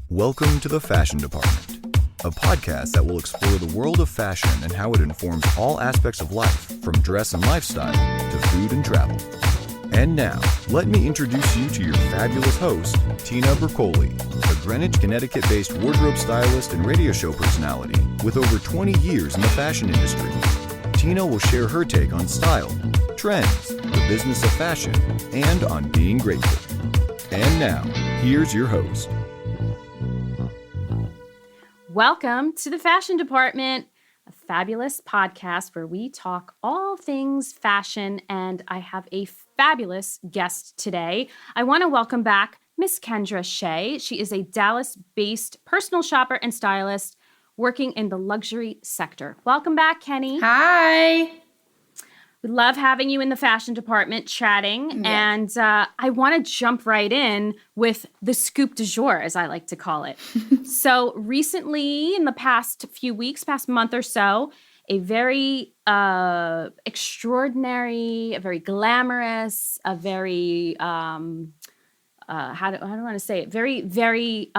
Welcome to the Fashion Department, a podcast that will explore the world of fashion and how it informs all aspects of life, from dress and lifestyle to food and travel. And now, let me introduce you to your fabulous host, Tina Bercoli, a Greenwich, Connecticut-based wardrobe stylist and radio show personality with over 20 years in the fashion industry. Tina will share her take on style, trends, the business of fashion, and on being grateful. And now, here's your host. Welcome to the Fashion Department, a fabulous podcast where we talk all things fashion, and I have a fabulous guest today. I want to welcome back Miss Kendra Shea. She is a Dallas-based personal shopper and stylist working in the luxury sector. Welcome back, Kenny. Hi. We love having you in the fashion department chatting, and I want to jump right in with the scoop du jour, as I like to call it. So recently, in the past few weeks, past month or so, a very extraordinary, a very glamorous, a very, how do I want to say it? Very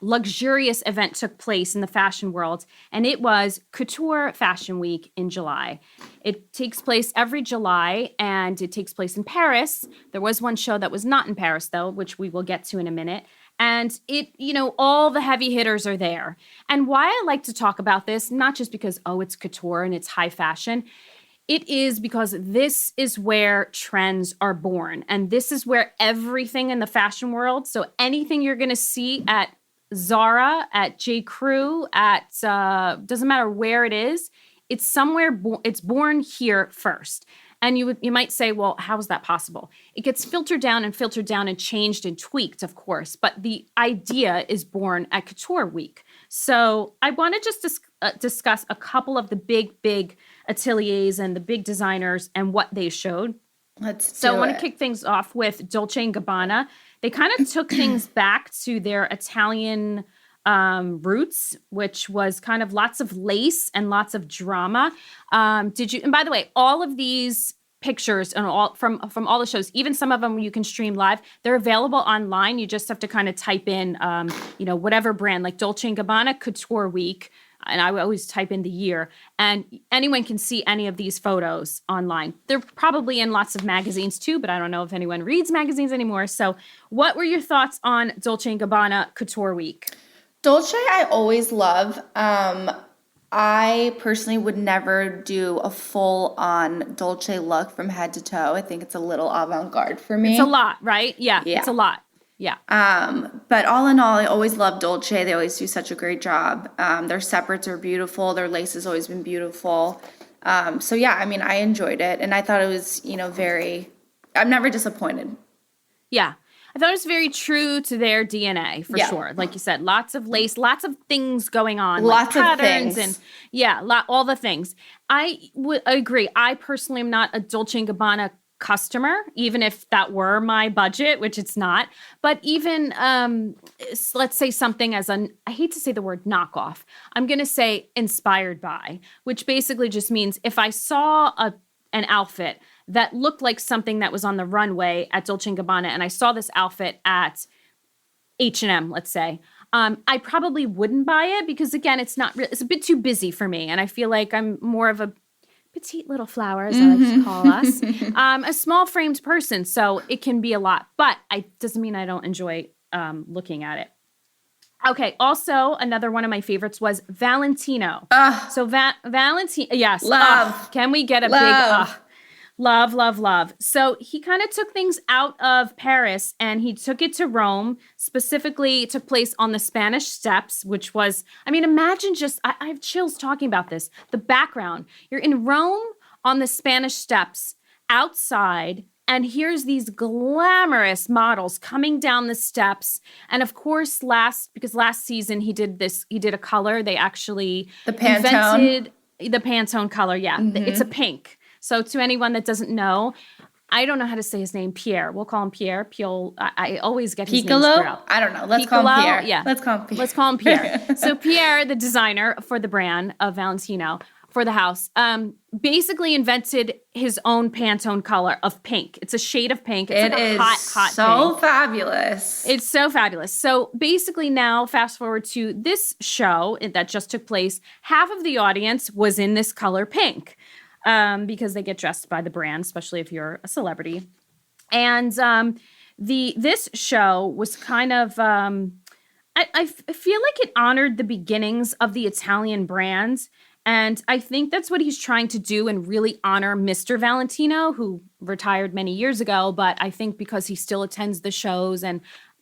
luxurious event took place in the fashion world, and it was Couture Fashion Week in July. It takes place every July, and it takes place in Paris. There was one show that was not in Paris, though, which we will get to in a minute. And it, all the heavy hitters are there. And why I like to talk about this, not just because, it's couture and it's high fashion. It is because this is where trends are born. And this is where everything in the fashion world, so anything you're going to see at Zara, at J. Crew, at doesn't matter where it is, it's somewhere, it's born here first. And you might say, well, how is that possible? It gets filtered down and changed and tweaked, of course. But the idea is born at Couture Week. So I want to just discuss a couple of the big ateliers and the big designers and what they showed. So I want to kick things off with Dolce & Gabbana. They kind of took things back to their Italian roots, which was kind of lots of lace and lots of drama. And by the way, all of these pictures and all from all the shows, even some of them you can stream live, they're available online. You just have to kind of type in, whatever brand, like Dolce & Gabbana Couture Week. And I would always type in the year, and anyone can see any of these photos online. They're probably in lots of magazines too, but I don't know if anyone reads magazines anymore. So what were your thoughts on Dolce & Gabbana Couture Week? Dolce, I always love. I personally would never do a full-on Dolce look from head to toe. I think it's a little avant-garde for me. It's a lot, right? Yeah. It's a lot. Yeah. But all in all, I always love Dolce. They always do such a great job. Their separates are beautiful. Their lace has always been beautiful. I enjoyed it. And I thought it was, I'm never disappointed. Yeah. I thought it was very true to their DNA, for sure. Like you said, lots of lace, lots of things going on. Lots like of things. And all the things. I would agree. I personally am not a Dolce & Gabbana customer, even if that were my budget, which it's not. But even, let's say something I hate to say the word knockoff. I'm going to say inspired by, which basically just means if I saw an outfit that looked like something that was on the runway at Dolce & Gabbana, and I saw this outfit at H&M, let's say, I probably wouldn't buy it because, again, it's a bit too busy for me. And I feel like I'm more of a petite little flower, as I like to call us, a small framed person. So it can be a lot, but it doesn't mean I don't enjoy looking at it. Okay. Also, another one of my favorites was Valentino. So Valentino, yes. Love. Can we get a big love. So he kind of took things out of Paris and he took it to Rome. Specifically, it took place on the Spanish Steps, which was, imagine just, I have chills talking about this. The background. You're in Rome on the Spanish Steps outside, and here's these glamorous models coming down the steps. And of course, last season he did a color. They actually invented the Pantone color. Yeah, It's a pink. So to anyone that doesn't know, I don't know how to say his name, Pierre. We'll call him Pierre. I always get his name screwed up. I don't know. Let's call him Pierre. Yeah. Let's call him Pierre. Let's call him Pierre. So Pierre, the designer for the brand of Valentino, for the house. Basically invented his own Pantone color of pink. It's a shade of pink. It's like a hot so pink. fabulous. It's so fabulous. So basically now, fast forward to this show that just took place, half of the audience was in this color pink because they get dressed by the brand, especially if you're a celebrity. And this show was kind of, I feel like it honored the beginnings of the Italian brands. And I think that's what he's trying to do and really honor Mr. Valentino, who retired many years ago. But I think because he still attends the shows and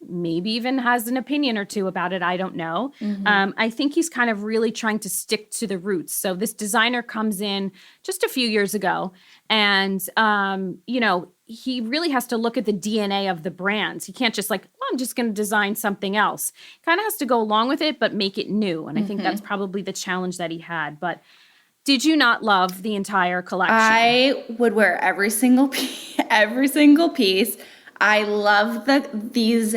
maybe even has an opinion or two about it, I don't know. I think he's kind of really trying to stick to the roots. So this designer comes in just a few years ago and, he really has to look at the DNA of the brands. He can't just I'm just going to design something else. Kind of has to go along with it, but make it new. And I think that's probably the challenge that he had. But did you not love the entire collection? I would wear every single piece. I love these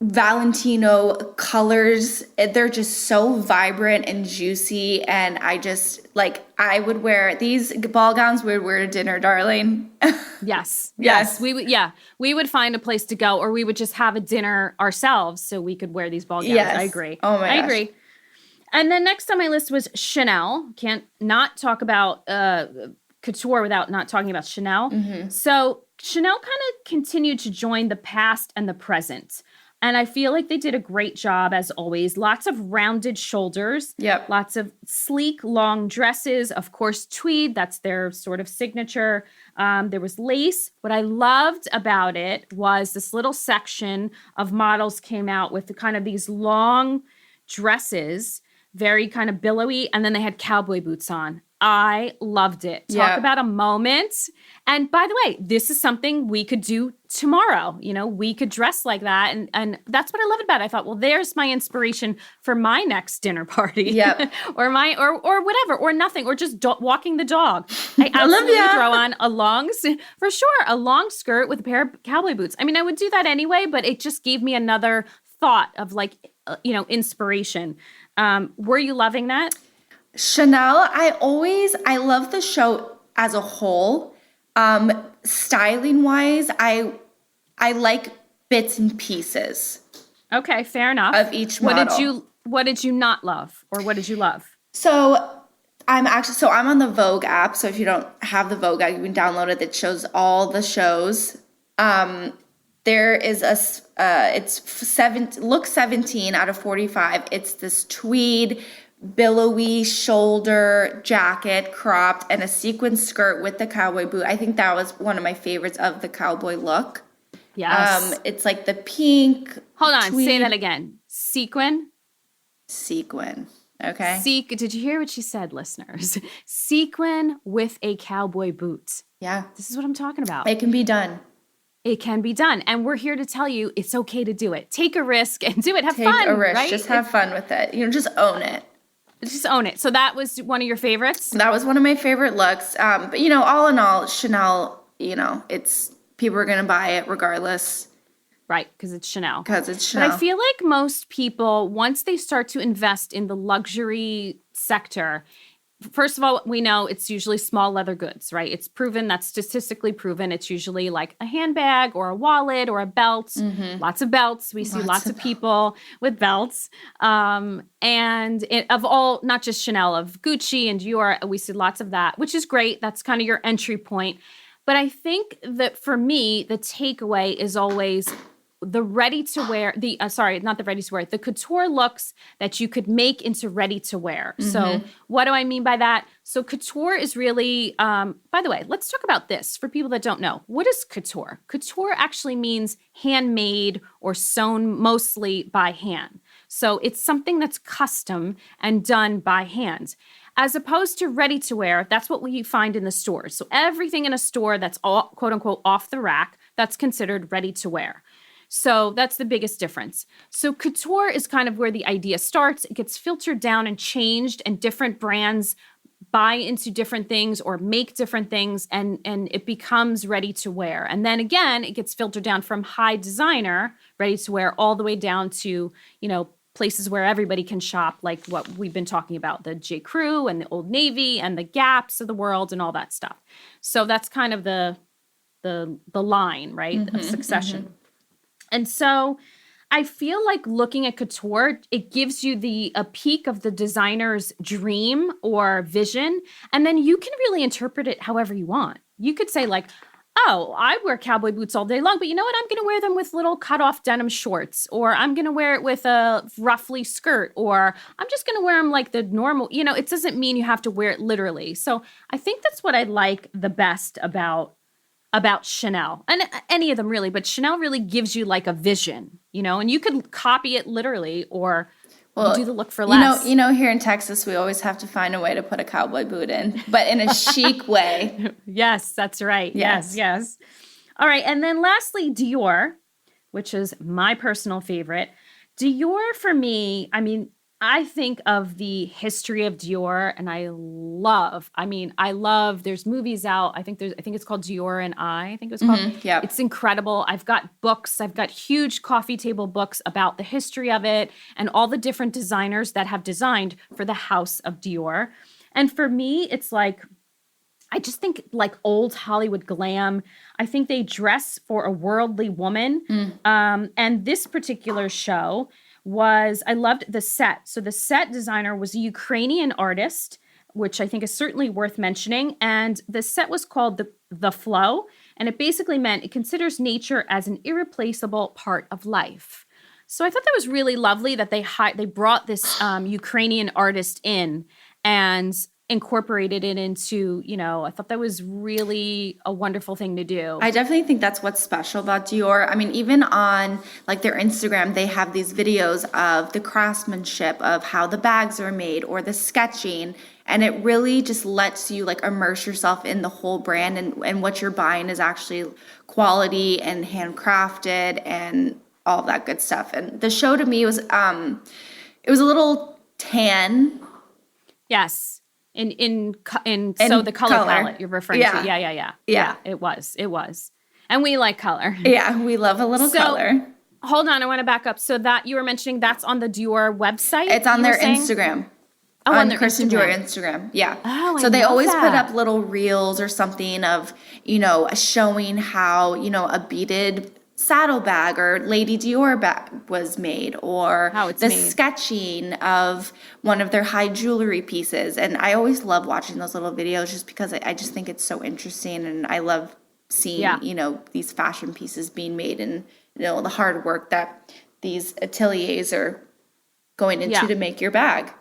Valentino colors. They're just so vibrant and juicy. And I would wear these ball gowns. We would wear to dinner, darling. Yes. We would find a place to go, or we would just have a dinner ourselves so we could wear these ball gowns. Yes. I agree. Oh my gosh. I agree. And then next on my list was Chanel. Can't not talk about couture without not talking about Chanel. So Chanel kind of continued to join the past and the present. And I feel like they did a great job, as always. Lots of rounded shoulders. Yep. Lots of sleek, long dresses. Of course, tweed. That's their sort of signature. There was lace. What I loved about it was this little section of models came out with kind of these long dresses, very kind of billowy, and then they had cowboy boots on. I loved it. Talk about a moment. And by the way, this is something we could do tomorrow. We could dress like that. And that's what I loved about it. I thought, well, there's my inspiration for my next dinner party. Yep. or whatever, or nothing, or just walking the dog. I absolutely throw on a long skirt with a pair of cowboy boots. I mean, I would do that anyway, but it just gave me another thought of inspiration. Were you loving that? Chanel, I love the show as a whole. Styling wise, I like bits and pieces. Okay, fair enough. Of each model. What did you not love, or what did you love? So I'm on the Vogue app. So if you don't have the Vogue app, you can download it. That shows all the shows. There is look 17 out of 45. It's this tweed, billowy shoulder jacket, cropped, and a sequin skirt with the cowboy boot. I think that was one of my favorites of the cowboy look. Yes. It's like the pink. Hold on, tweed. say that again. Sequin. Okay. Did you hear what she said, listeners? Sequin with a cowboy boot. Yeah. This is what I'm talking about. It can be done. It can be done. And we're here to tell you it's okay to do it. Take a risk and do it. Have fun. Take a risk. Right? Just have fun with it. Just own it. Just own it. So that was one of your favorites? That was one of my favorite looks. But, all in all, Chanel, it's people are going to buy it regardless. Right, because it's Chanel. But I feel like most people, once they start to invest in the luxury sector, first of all, we know it's usually small leather goods, right? It's proven, that's statistically proven. It's usually like a handbag or a wallet or a belt. Lots of belts. We see lots of people with belts. Not just Chanel, of Gucci and Jour, we see lots of that, which is great. That's kind of your entry point. But I think that for me, the takeaway is always the ready-to-wear, the couture looks that you could make into ready-to-wear. So what do I mean by that? So couture is really, by the way, let's talk about this for people that don't know. What is couture? Couture actually means handmade or sewn mostly by hand. So it's something that's custom and done by hand. As opposed to ready-to-wear, that's what we find in the stores. So everything in a store that's all, quote-unquote, off the rack, that's considered ready-to-wear. So that's the biggest difference. So couture is kind of where the idea starts. It gets filtered down and changed, and different brands buy into different things or make different things, and it becomes ready to wear. And then again, it gets filtered down from high designer, ready to wear, all the way down to, places where everybody can shop, like what we've been talking about, the J. Crew and the Old Navy and the Gaps of the world and all that stuff. So that's kind of the line, right, of succession. And so I feel like looking at couture, it gives you a peek of the designer's dream or vision, and then you can really interpret it however you want. You could say like, oh, I wear cowboy boots all day long, but you know what? I'm going to wear them with little cut-off denim shorts, or I'm going to wear it with a ruffly skirt, or I'm just going to wear them like the normal, it doesn't mean you have to wear it literally. So I think that's what I like the best about Chanel, and any of them really, but Chanel really gives you like a vision, and you could copy it literally or do the look for less. Here in Texas, we always have to find a way to put a cowboy boot in, but in a chic way. Yes, that's right. Yes. All right. And then lastly, Dior, which is my personal favorite. Dior for me, I think of the history of Dior, and I love, there's movies out. I think it's called Dior and I think it was called. Yeah. It's incredible. I've got books. I've got huge coffee table books about the history of it and all the different designers that have designed for the house of Dior. And for me, it's like, I just think like old Hollywood glam. I think they dress for a worldly woman. And this particular show I loved the set. So the set designer was a Ukrainian artist, which I think is certainly worth mentioning. And the set was called the Flow. And it basically meant it considers nature as an irreplaceable part of life. So I thought that was really lovely that they brought this Ukrainian artist in and incorporated it into, I thought that was really a wonderful thing to do. I definitely think that's what's special about Dior. Even on like their Instagram, they have these videos of the craftsmanship of how the bags are made or the sketching. And it really just lets you like immerse yourself in the whole brand and what you're buying is actually quality and handcrafted and all of that good stuff. And the show to me was, it was a little tan. Yes. So the color palette you're referring to. Yeah. It was. And we like color. Yeah, we love a little color. Hold on, I want to back up. So that you were mentioning that's on the Dior website? It's on their Instagram. Oh, on their Kristen Instagram. Dior Instagram. Yeah. Oh, so they always that. put up little reels or something of, showing how, a beaded saddlebag or Lady Dior bag was made, or how it's the made. Sketching of one of their high jewelry pieces. And I always love watching those little videos just because I just think it's so interesting, and I love seeing these fashion pieces being made and the hard work that these ateliers are going into to make your bag.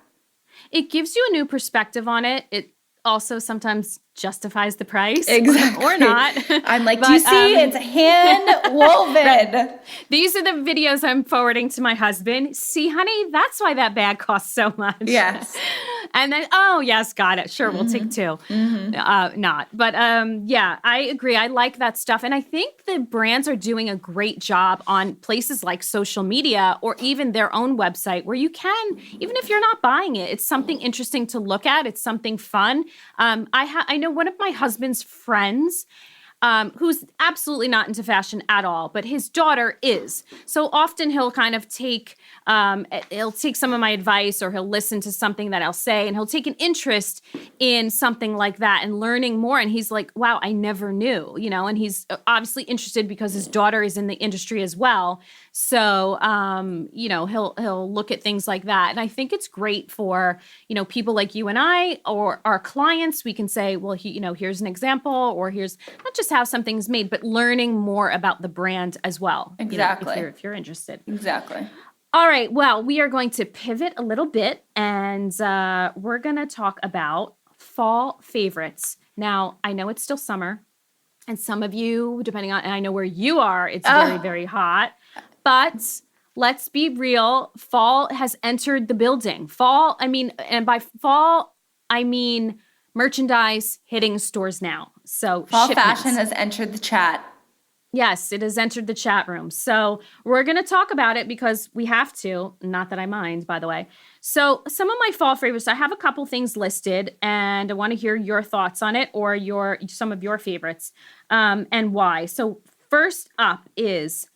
It gives you a new perspective on it. It also sometimes justifies the price. Exactly. Or not. I'm like, do you see? It's hand woven. Right. These are the videos I'm forwarding to my husband. See, honey, that's why that bag costs so much. Yes. And then, oh, yes, got it. Sure, we'll take two. Not. But I agree. I like that stuff. And I think the brands are doing a great job on places like social media or even their own website where you can, even if you're not buying it, it's something interesting to look at. It's something fun. I know one of my husband's friends who's absolutely not into fashion at all, but his daughter is. So often he'll kind of take some of my advice, or he'll listen to something that I'll say, and he'll take an interest in something like that and learning more. And he's like, wow, I never knew, and he's obviously interested because his daughter is in the industry as well. So, he'll look at things like that. And I think it's great for, people like you and I or our clients. We can say, well, here's an example, or here's not just how something's made, but learning more about the brand as well. Exactly. If you're interested. Exactly. All right. Well, we are going to pivot a little bit, and we're going to talk about fall favorites. Now, I know it's still summer, and some of you, depending on, and I know where you are, it's very, very hot. But let's be real, fall has entered the building. And by fall, I mean merchandise hitting stores now. So fall shipments. fashion has entered the chat. Yes, it has entered the chat room. So we're going to talk about it because we have to. Not that I mind, by the way. So some of my fall favorites, I have a couple things listed, and I want to hear your thoughts on it or some of your favorites and why. So first up is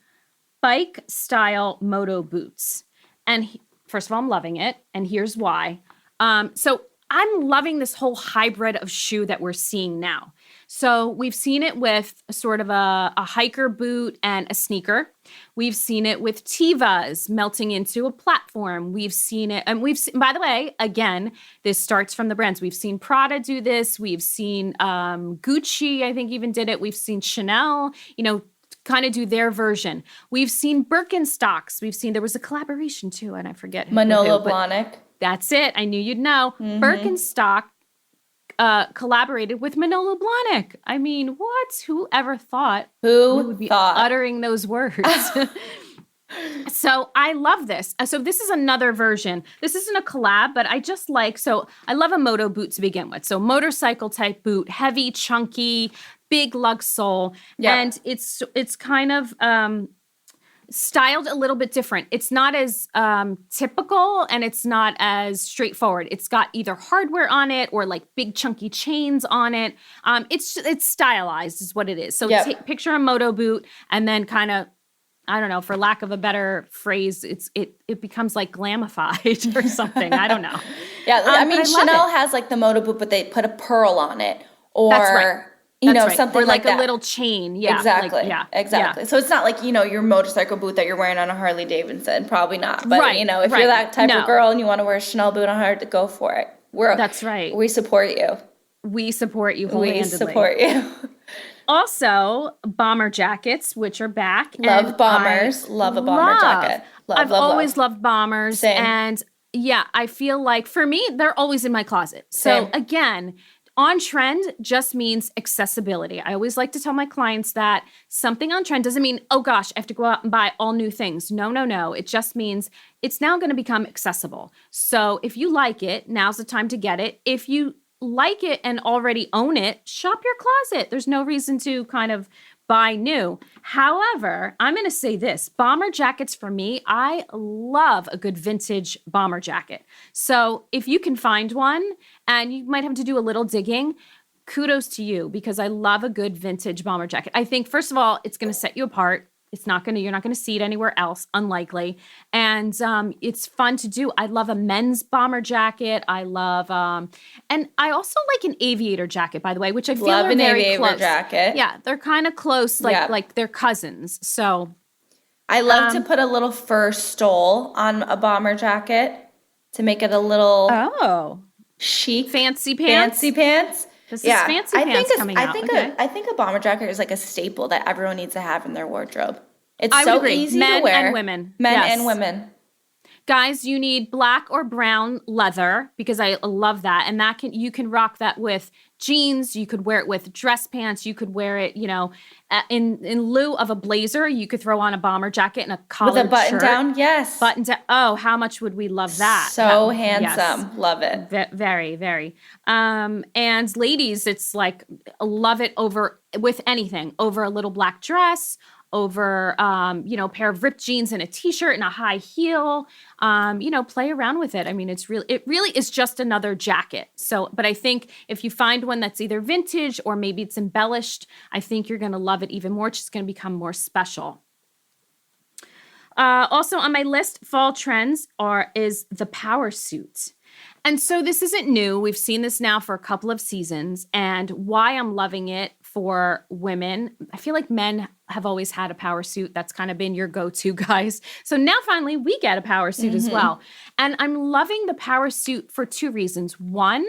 bike style moto boots. And First of all, I'm loving it, and here's why. So I'm loving this whole hybrid of shoe that we're seeing now. So we've seen it with sort of a hiker boot and a sneaker. We've seen it with Tevas melting into a platform. We've seen it, and by the way, again, this starts from the brands. We've seen Prada do this. We've seen Gucci, I think, even did it. We've seen Chanel, kind of do their version. We've seen Birkenstocks. There was a collaboration too, and I forget Manolo Blahnik. That's it. I knew you'd know. Birkenstock collaborated with Manolo Blahnik. I mean, what? Who ever thought we would be uttering those words? So I love this. So this is another version. This isn't a collab, but I just I love a moto boot to begin with. So motorcycle type boot, heavy, chunky, big lug sole. Yeah. And it's kind of styled a little bit different. It's not as typical, and it's not as straightforward. It's got either hardware on it or like big chunky chains on it. It's stylized is what it is. So picture a moto boot, and then kind of, I don't know, for lack of a better phrase, it becomes like glamified or something. I don't know. I mean, Chanel has like the moto boot, but they put a pearl on it, or that's right. Something or like that. A little chain. Yeah. Exactly. Exactly. Yeah. So it's not like, your motorcycle boot that you're wearing on a Harley Davidson. Probably not. But, if you're that type of girl and you want to wear a Chanel boot on her, go for it. That's right. We support you. We support you wholehandedly. We support you. Also, bomber jackets, which are back. Love bombers. Love a bomber jacket. I've always loved bombers. Same. And I feel like for me, they're always in my closet. So again, on trend just means accessibility. I always like to tell my clients that something on trend doesn't mean, oh gosh, I have to go out and buy all new things. No. It just means it's now going to become accessible. So if you like it, now's the time to get it. If you like it and already own it, shop your closet. There's no reason to kind of buy new. However, I'm going to say this, bomber jackets for me, I love a good vintage bomber jacket. So if you can find one, and you might have to do a little digging, kudos to you, because I love a good vintage bomber jacket. I think, first of all, it's going to set you apart. You're not going to see it anywhere else, unlikely. And it's fun to do. I love a men's bomber jacket. I love, and I also like an aviator jacket, by the way, which I feel are very close. Jacket. Yeah, they're kind of close, like they're cousins. So I love to put a little fur stole on a bomber jacket to make it a little chic, fancy pants. This is fancy pants coming out. I think a bomber jacket is like a staple that everyone needs to have in their wardrobe. It's I so would agree. easy Men to wear. and women. Men Yes. and women. Guys, you need black or brown leather, because I love that. And you can rock that with jeans. You could wear it with dress pants. You could wear it, in lieu of a blazer, you could throw on a bomber jacket and a collared shirt. With a button down, yes. Button down. Oh, how much would we love that? So handsome. Yes. Love it. Very, very. And ladies, it's like, love it with anything, over a little black dress, over, pair of ripped jeans and a t-shirt and a high heel, play around with it. I mean, it really is just another jacket. So, but I think if you find one that's either vintage or maybe it's embellished, I think you're going to love it even more. It's just going to become more special. Also on my list, fall trends is the power suit. And so this isn't new. We've seen this now for a couple of seasons, and why I'm loving it for women, I feel like men have always had a power suit. That's kind of been your go-to, guys. So now finally we get a power suit as well. And I'm loving the power suit for two reasons. One,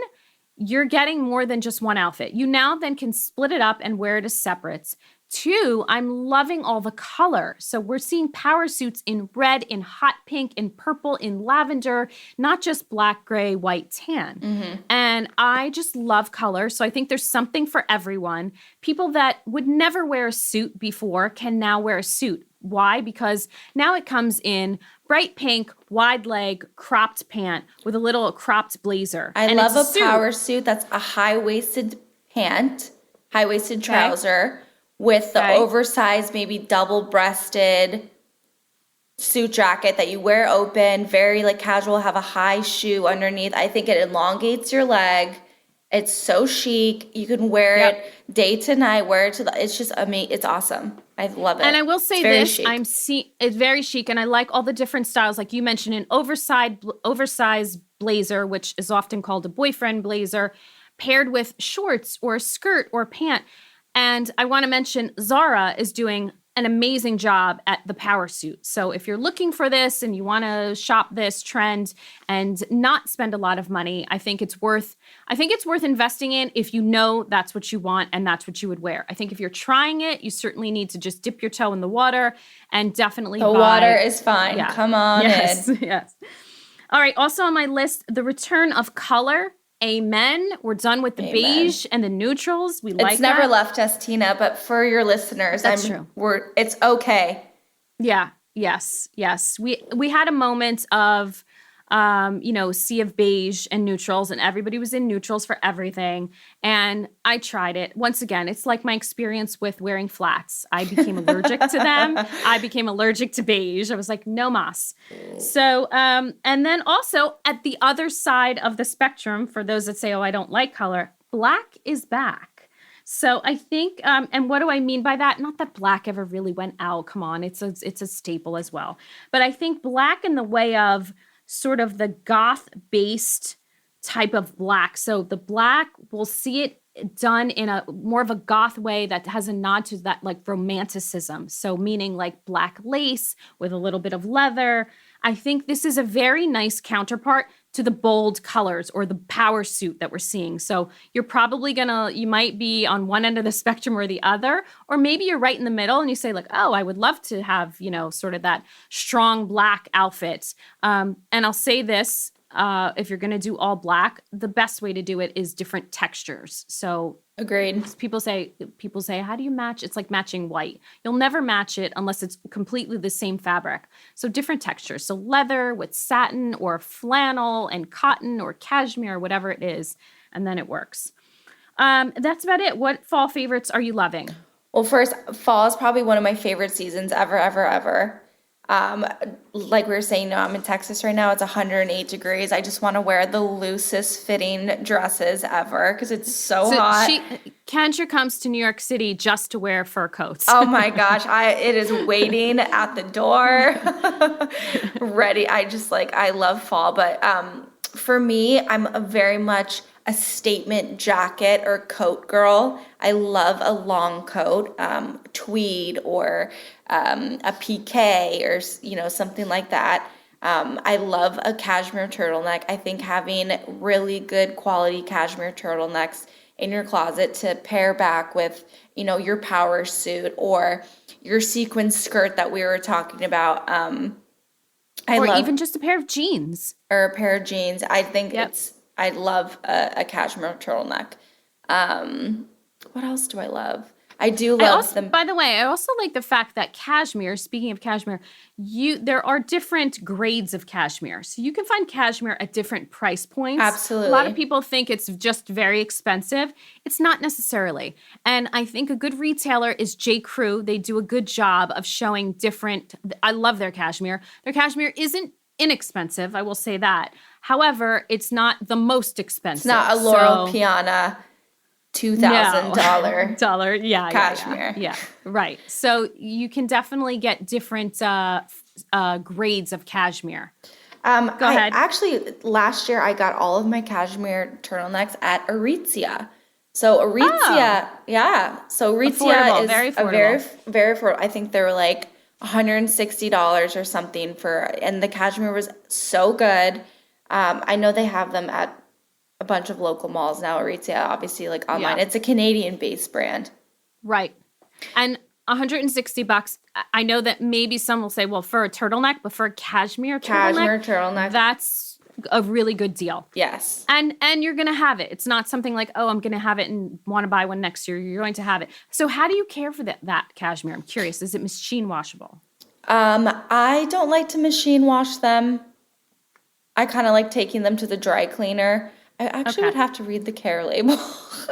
you're getting more than just one outfit. You now then can split it up and wear it as separates. Two, I'm loving all the color. So we're seeing power suits in red, in hot pink, in purple, in lavender, not just black, gray, white, tan. And I just love color. So I think there's something for everyone. People that would never wear a suit before can now wear a suit. Why? Because now it comes in bright pink, wide leg, cropped pant with a little cropped blazer. I love a power suit that's a high-waisted pant, high-waisted trouser, with the oversized, maybe double-breasted suit jacket that you wear open, very like casual, have a high shoe underneath. I think it elongates your leg. It's so chic. You can wear it day to night, it's just amazing. It's awesome. I love it. And I will say it's this, very chic. it's very chic, and I like all the different styles. Like you mentioned, an oversized blazer, which is often called a boyfriend blazer, paired with shorts or a skirt or a pant. And I want to mention Zara is doing an amazing job at the power suit. So if you're looking for this and you want to shop this trend and not spend a lot of money, I think it's worth investing in if you know that's what you want and that's what you would wear. I think if you're trying it, you certainly need to just dip your toe in the water and definitely The water is fine. Yeah. Come on Yes, in. yes. All right, also on my list, the return of color. Amen. We're done with the Amen. beige and the neutrals. We like It's never that. left us, Tina, but for your listeners, That's true. It's okay. Yeah. Yes. Yes. We had a moment of, sea of beige and neutrals, and everybody was in neutrals for everything. And I tried it. Once again, it's like my experience with wearing flats. I became allergic to them. I became allergic to beige. I was like, no mas. So, and then also at the other side of the spectrum, for those that say, oh, I don't like color, black is back. So I think, and what do I mean by that? Not that black ever really went out. Come on, it's a staple as well. But I think black in the way of sort of the goth-based type of black. So the black, we'll see it done in a more of a goth way that has a nod to that like romanticism. So meaning like black lace with a little bit of leather. I think this is a very nice counterpart to the bold colors or the power suit that we're seeing. So you're probably you might be on one end of the spectrum or the other, or maybe you're right in the middle and you say like, oh, I would love to have, sort of that strong black outfit. And I'll say this, if you're going to do all black, the best way to do it is different textures. So Agreed. people say, how do you match? It's like matching white. You'll never match it unless it's completely the same fabric. So different textures. So leather with satin or flannel and cotton or cashmere, whatever it is. And then it works. That's about it. What fall favorites are you loving? Well, first, fall is probably one of my favorite seasons ever, ever, ever. Like we were saying, I'm in Texas right now. It's 108 degrees. I just want to wear the loosest fitting dresses ever because it's so hot. Kendra comes to New York City just to wear fur coats. Oh my gosh, it is waiting at the door, ready. I love fall, but for me, I'm very much a statement jacket or coat girl. I love a long coat, tweed or a piqué or something like that. I love a cashmere turtleneck. I think having really good quality cashmere turtlenecks in your closet to pair back with, your power suit or your sequin skirt that we were talking about. Even just a pair of jeans. Or a pair of jeans. I think I love a cashmere turtleneck. What else do I love? I do love them. By the way, I also like the fact that cashmere, speaking of cashmere, there are different grades of cashmere. So you can find cashmere at different price points. Absolutely. A lot of people think it's just very expensive. It's not necessarily. And I think a good retailer is J. Crew. They do a good job of showing different. I love their cashmere. Their cashmere isn't inexpensive. I will say that. However, it's not the most expensive. It's not a Laurel Piana $2,000 cashmere. Yeah, right. So you can definitely get different grades of cashmere. Go ahead. Actually, last year I got all of my cashmere turtlenecks at Aritzia. So Aritzia, So Aritzia is very affordable. a very affordable. I think they were like $160 or something and the cashmere was so good. I know they have them at a bunch of local malls now. Aritzia, obviously, like online. Yeah. It's a Canadian-based brand. Right. And $160. I know that maybe some will say, well, for a turtleneck, but for a cashmere turtleneck, that's a really good deal. Yes. And you're going to have it. It's not something like, oh, I'm going to have it and want to buy one next year. You're going to have it. So how do you care for that cashmere? I'm curious. Is it machine washable? I don't like to machine wash them. I kind of like taking them to the dry cleaner. I actually would have to read the care label.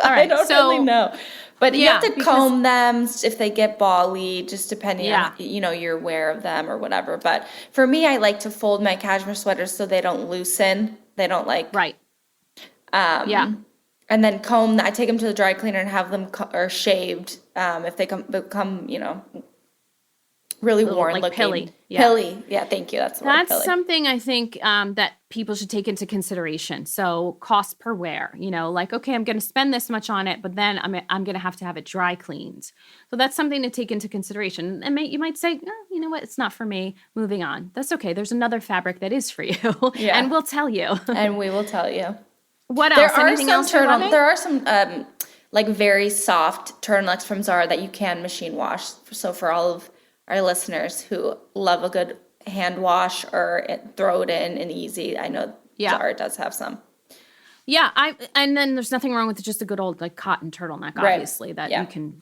I don't really know. But you have to comb them if they get bally, just depending on, you're aware of them or whatever. But for me, I like to fold my cashmere sweaters so they don't loosen. They don't Right. And then I take them to the dry cleaner and have them shaved if they become, really little, worn like, looking. pilly. Yeah. Pilly. Yeah, thank you. That's the word, That's pilly. something I think that people should take into consideration. So cost per wear, like, okay, I'm going to spend this much on it, but then I'm going to have it dry cleaned. So that's something to take into consideration. And you might say, oh, you know what, it's not for me. Moving on. That's okay. There's another fabric that is for you, Yeah. and we'll tell you. And we will tell you. What else? Anything else you're loving? There are some like very soft turtlenecks from Zara that you can machine wash. So for all of our listeners who love a good hand wash or throw it in and easy, I know Zara does have some. Yeah, and then there's nothing wrong with just a good old like cotton turtleneck, obviously, that you can,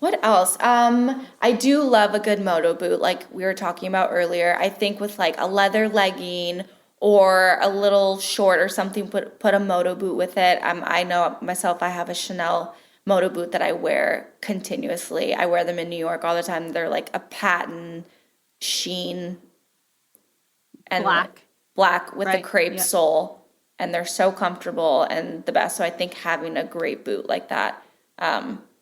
What else? I do love a good moto boot, like we were talking about earlier. I think with like a leather legging or a little short or something, put a moto boot with it. I know myself, I have a Chanel moto boot that I wear continuously. I wear them in New York all the time. They're like a patent sheen and black with a crepe sole, and they're so comfortable and the best. So I think having a great boot like that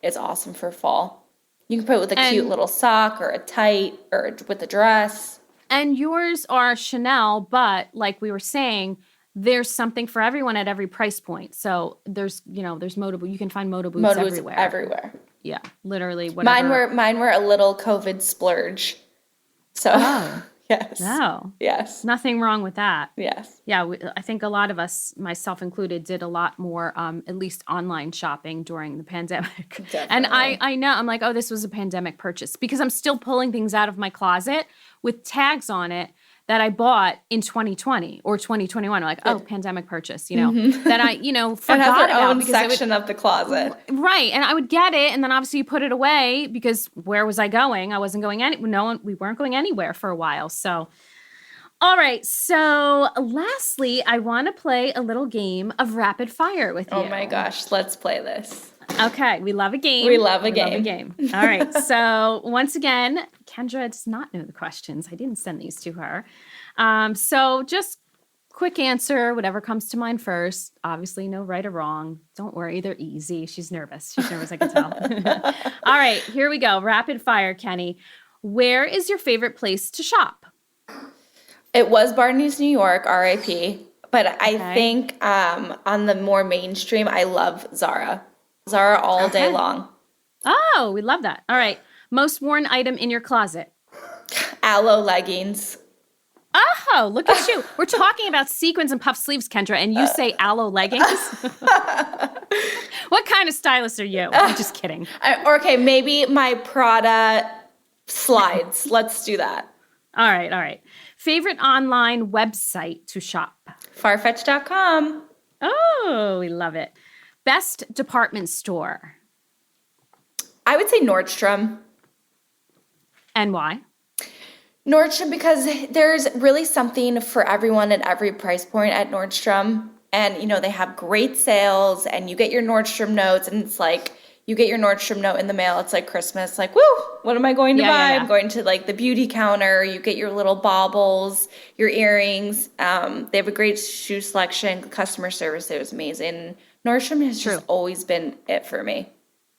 is awesome for fall. You can put it with a cute little sock or a tight or with a dress. And yours are Chanel, but like we were saying, there's something for everyone at every price point. So there's moto boot. You can find moto boots everywhere. Yeah, literally. Whatever. Mine were a little COVID splurge. So yes. No. Yes. Nothing wrong with that. Yes. Yeah, I think a lot of us, myself included, did a lot more, at least online shopping during the pandemic. Definitely. And I know, I'm like, oh, this was a pandemic purchase, because I'm still pulling things out of my closet with tags on it that I bought in 2020 or 2021. I'm like, oh, pandemic purchase, that I, forgot and have about. own section of the closet. Right. And I would get it. And then obviously you put it away, because where was I going? I wasn't going we weren't going anywhere for a while. So, all right. So lastly, I want to play a little game of rapid fire with you. Oh my gosh. Let's play this. Okay, we love a game. We love a game. All right, so once again, Kendra does not know the questions. I didn't send these to her. So just quick answer, whatever comes to mind first. Obviously, no right or wrong. Don't worry, they're easy. She's nervous, I can tell. All right, here we go. Rapid fire, Kenny. Where is your favorite place to shop? It was Barney's New York, RIP. But I think on the more mainstream, I love Zara. Zara all day long. Oh, we love that. All right. Most worn item in your closet? Aloe leggings. Oh, look at you. We're talking about sequins and puff sleeves, Kendra, and you say aloe leggings? What kind of stylist are you? I'm just kidding. Okay, maybe my Prada slides. Let's do that. All right. Favorite online website to shop? Farfetch.com. Oh, we love it. Best department store? I would say Nordstrom. And why? Nordstrom, because there's really something for everyone at every price point at Nordstrom. And, they have great sales, and you get your Nordstrom notes, and it's like, you get your Nordstrom note in the mail. It's like Christmas. Like, woo, what am I going to buy? Yeah. I'm going to like the beauty counter. You get your little baubles, your earrings. They have a great shoe selection. Customer service there was amazing. Nordstrom has just always been it for me.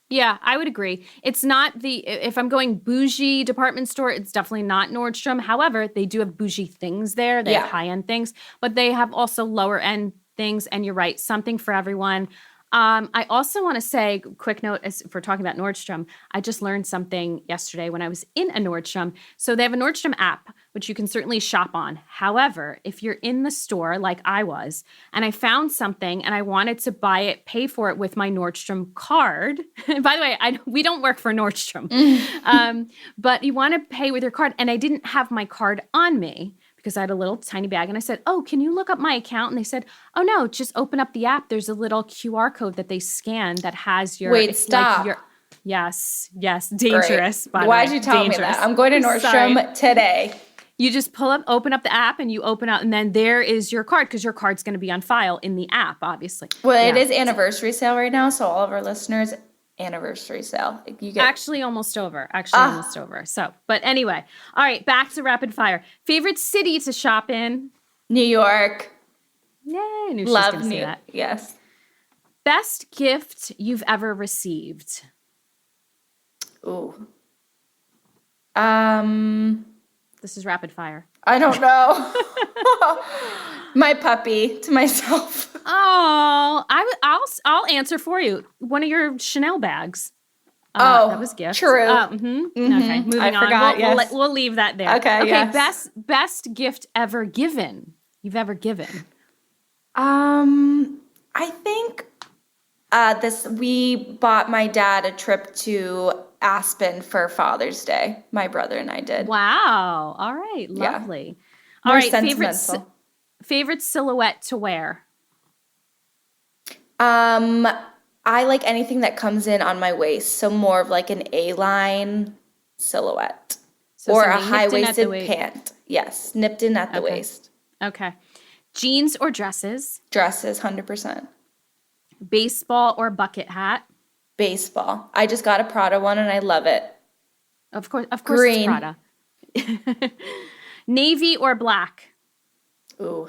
Yeah, I would agree. It's not if I'm going bougie department store, it's definitely not Nordstrom. However, they do have bougie things there. They have high-end things, but they have also lower-end things. And you're right, something for everyone. I also want to say, quick note, as if we're talking about Nordstrom, I just learned something yesterday when I was in a Nordstrom. So they have a Nordstrom app, which you can certainly shop on. However, if you're in the store like I was, and I found something and I wanted to buy it, pay for it with my Nordstrom card. By the way, we don't work for Nordstrom. But you want to pay with your card, and I didn't have my card on me, because I had a little tiny bag, and I said, oh, can you look up my account? And they said, oh, no, just open up the app. There's a little QR code that they scan that has your... Wait, stop. Like yes, dangerous. Why'd you tell me that? I'm going to Nordstrom today. You just open up the app, and you open up, and then there is your card, because your card's going to be on file in the app, obviously. Well, it is anniversary sale right now, so all of our listeners... anniversary sale. Actually almost over. So, but anyway. All right, back to rapid fire. Favorite city to shop in? New York. Yay, I knew she was Love going to say that. Yes. Best gift you've ever received? Ooh. This is rapid fire. I don't know. My puppy to myself. Oh, I'll answer for you. One of your Chanel bags. That was a gift. True. Okay, moving on. forgot, yes. We'll leave that there. Okay, yes. Best gift ever given. You've ever given. I think we bought my dad a trip to Aspen for Father's Day. My brother and I did. Wow. All right. Lovely. All More right. sentimental. Favorite silhouette to wear. I like anything that comes in on my waist, so more of like an A-line silhouette. So or a something nipped in at the high-waisted pant. Yes, nipped in at the waist. Okay. Jeans or dresses. Dresses, 100%. Baseball or bucket hat. Baseball. I just got a Prada one and I love it. Of course, Green. It's Prada. Navy or black. Ooh.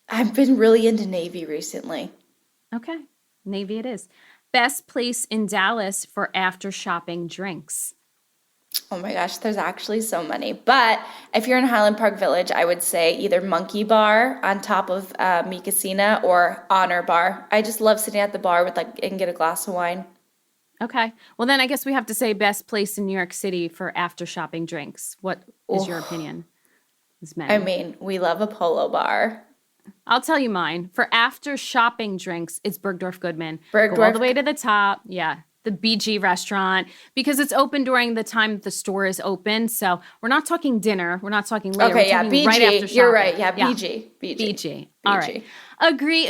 I've been really into navy recently. Okay. Navy it is. Best place in Dallas for after shopping drinks. Oh my gosh, there's actually so many. But if you're in Highland Park Village, I would say either Monkey Bar on top of Mi Casina or Honor Bar. I just love sitting at the bar and get a glass of wine. Okay. Well, then I guess we have to say best place in New York City for after shopping drinks. What is your opinion? I mean, we love a Polo Bar. I'll tell you mine. For after shopping drinks, it's Bergdorf Goodman. Go all Bergdorf. the way to the top. Yeah. The BG restaurant, because it's open during the time that the store is open. So we're not talking dinner. We're not talking later. Okay, we're yeah, talking BG. right after shopping. You're right. Yeah, BG. BG. All right. Agree.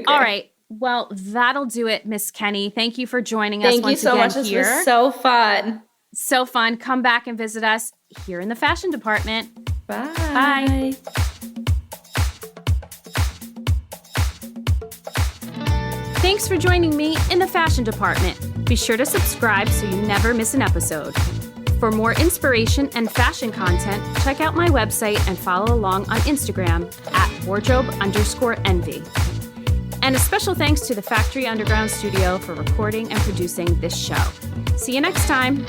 All right. Well, that'll do it, Miss Kenny. Thank you for joining us Thank you once so again much. here. This was so fun. So fun. Come back and visit us here in the fashion department. Bye. Bye. Thanks for joining me in the fashion department. Be sure to subscribe so you never miss an episode. For more inspiration and fashion content, check out my website and follow along on Instagram at wardrobe_envy. And a special thanks to the Factory Underground Studio for recording and producing this show. See you next time.